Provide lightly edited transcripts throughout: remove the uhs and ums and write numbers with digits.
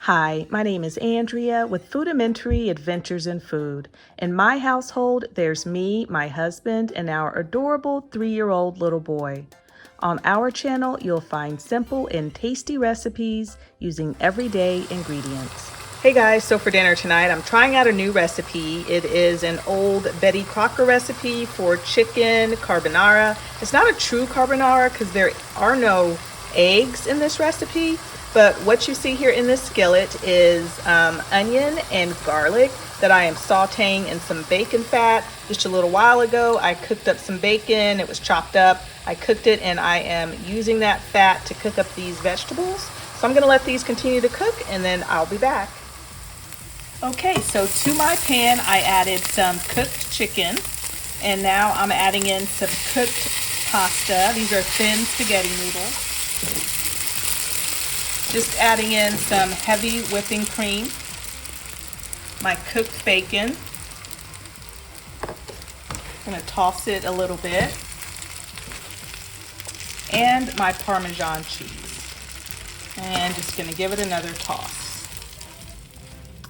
Hi, my name is Andrea with Foodamentary Adventures in Food. In my household, there's me, my husband, and our adorable 3-year-old little boy. On our channel, you'll find simple and tasty recipes using everyday ingredients. Hey guys, so for dinner tonight, I'm trying out a new recipe. It is an old Betty Crocker recipe for chicken carbonara. It's not a true carbonara because there are no eggs in this recipe. But what you see here in this skillet is onion and garlic that I am sauteing in some bacon fat. Just a little while ago, I cooked up some bacon. It was chopped up. I cooked it and I am using that fat to cook up these vegetables. So I'm gonna let these continue to cook and then I'll be back. Okay, so to my pan, I added some cooked chicken. And now I'm adding in some cooked pasta. These are thin spaghetti noodles. Just adding in some heavy whipping cream, my cooked bacon. I'm going to toss it a little bit. And my Parmesan cheese. And just going to give it another toss.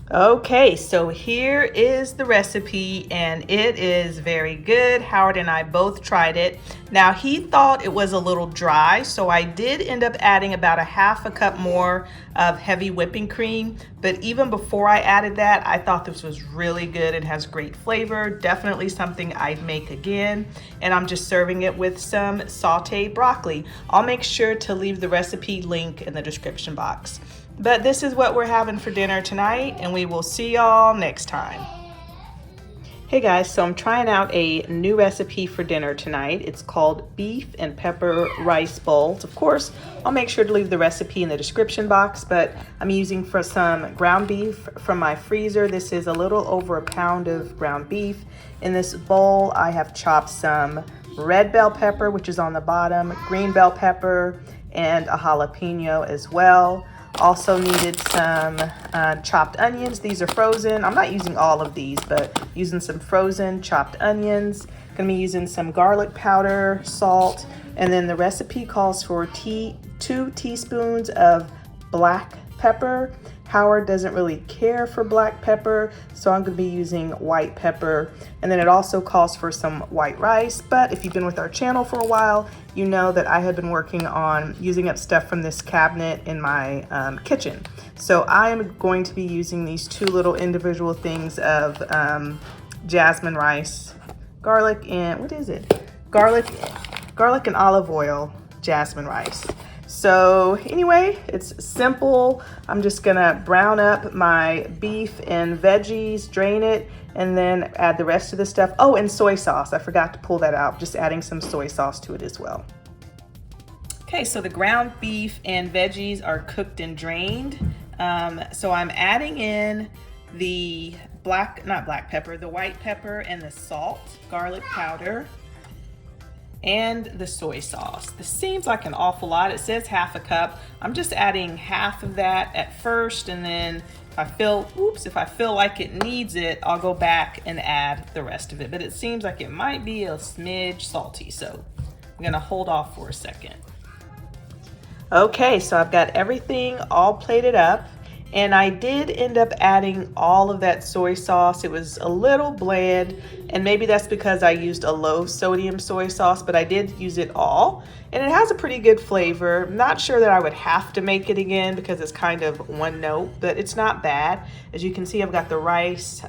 Okay, so here is the recipe and it is very good. Howard and I both tried it. Now he thought it was a little dry, so I did end up adding about a half a cup more of heavy whipping cream. But even before I added that, I thought this was really good. It has great flavor, definitely something I'd make again. And I'm just serving it with some sauteed broccoli. I'll make sure to leave the recipe link in the description box. But this is what we're having for dinner tonight, and we will see y'all next time. Hey guys, so I'm trying out a new recipe for dinner tonight. It's called beef and pepper rice bowls. Of course, I'll make sure to leave the recipe in the description box, but I'm using for some ground beef from my freezer. This is a little over a pound of ground beef. In this bowl, I have chopped some red bell pepper, which is on the bottom, green bell pepper, and a jalapeno as well. Also needed some chopped onions. These are frozen. I'm not using all of these, but using some frozen chopped onions. Gonna be using some garlic powder, salt, and then the recipe calls for 2 teaspoons of black pepper. Howard doesn't really care for black pepper, so I'm gonna be using white pepper. And then it also calls for some white rice, but if you've been with our channel for a while, you know that I have been working on using up stuff from this cabinet in my kitchen. So I am going to be using these 2 little individual things of jasmine rice, garlic and, what is it? Garlic and olive oil jasmine rice. So anyway, it's simple. I'm just gonna brown up my beef and veggies, drain it, and then add the rest of the stuff. Oh, and soy sauce. I forgot to pull that out. Just adding some soy sauce to it as well. Okay, so the ground beef and veggies are cooked and drained. So I'm adding in the the white pepper and the salt, garlic powder, and the soy sauce. This seems like an awful lot. It says half a cup. I'm just adding half of that at first, and then if I feel like it needs it, I'll go back and add the rest of it. But it seems like it might be a smidge salty, so I'm gonna hold off for a second. Okay, so I've got everything all plated up. And I did end up adding all of that soy sauce. It was a little bland, and maybe that's because I used a low sodium soy sauce, but I did use it all. And it has a pretty good flavor. I'm not sure that I would have to make it again because it's kind of one note, but it's not bad. As you can see, I've got the rice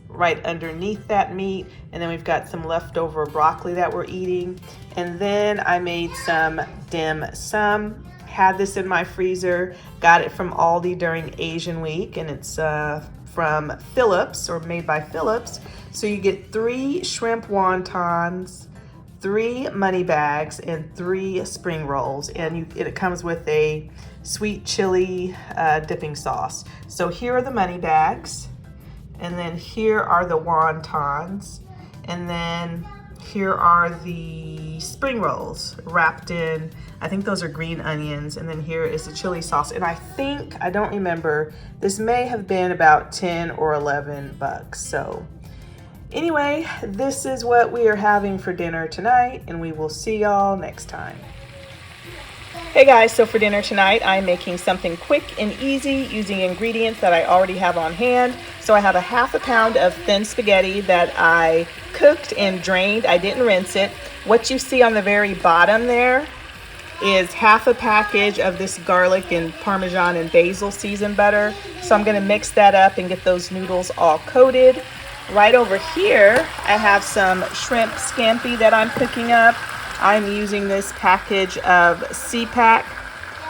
right underneath that meat, and then we've got some leftover broccoli that we're eating. And then I made some dim sum. Had this in my freezer, got it from Aldi during Asian week, and it's from Phillips, or made by Phillips. So you get 3 shrimp wontons, 3 money bags, and 3 spring rolls, and it comes with a sweet chili dipping sauce. So here are the money bags, and then here are the wontons, and then here are the spring rolls wrapped in, I think those are green onions, and then here is the chili sauce. And I don't remember, this may have been about 10 or 11 bucks. So anyway, this is what we are having for dinner tonight, and we will see y'all next time. Hey guys, so for dinner tonight, I'm making something quick and easy using ingredients that I already have on hand. So I have a half a pound of thin spaghetti that I cooked and drained. I didn't rinse it. What you see on the very bottom there is half a package of this garlic and Parmesan and basil seasoned butter. So I'm gonna mix that up and get those noodles all coated. Right over here, I have some shrimp scampi that I'm cooking up. I'm using this package of CPAC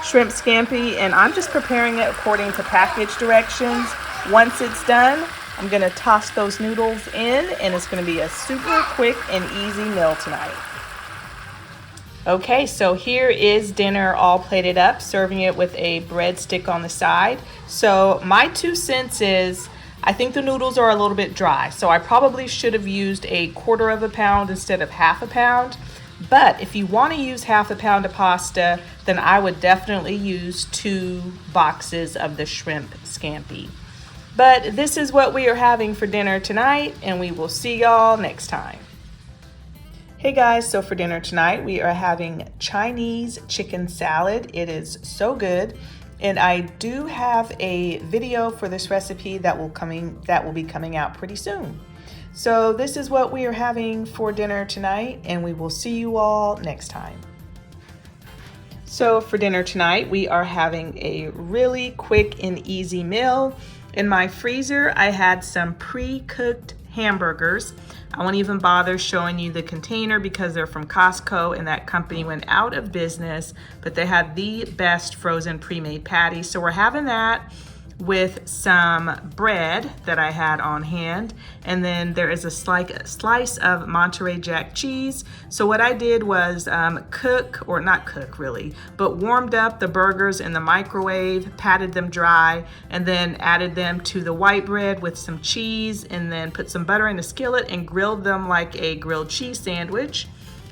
shrimp scampi, and I'm just preparing it according to package directions. Once it's done, I'm gonna toss those noodles in, and it's gonna be a super quick and easy meal tonight. Okay, so here is dinner all plated up, serving it with a breadstick on the side. So my 2 cents is, I think the noodles are a little bit dry, so I probably should have used a 1/4 pound instead of half a pound. But if you want to use half a pound of pasta, then I would definitely use 2 boxes of the shrimp scampi. But this is what we are having for dinner tonight, and we will see y'all next time. Hey guys, so for dinner tonight, we are having Chinese chicken salad. It is so good. And I do have a video for this recipe that will be coming out pretty soon. So this is what we are having for dinner tonight, and we will see you all next time. So for dinner tonight, we are having a really quick and easy meal. In my freezer, I had some pre-cooked hamburgers. I won't even bother showing you the container because they're from Costco, and that company went out of business, but they had the best frozen pre-made patties. So we're having that with some bread that I had on hand, and then there is a slice of Monterey Jack cheese. So what I did was not cook really, but warmed up the burgers in the microwave, patted them dry, and then added them to the white bread with some cheese, and then put some butter in a skillet and grilled them like a grilled cheese sandwich,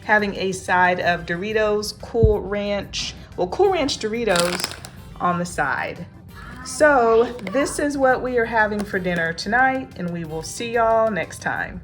having a side of Doritos Cool Ranch Doritos on the side. So this is what we are having for dinner tonight, and we will see y'all next time.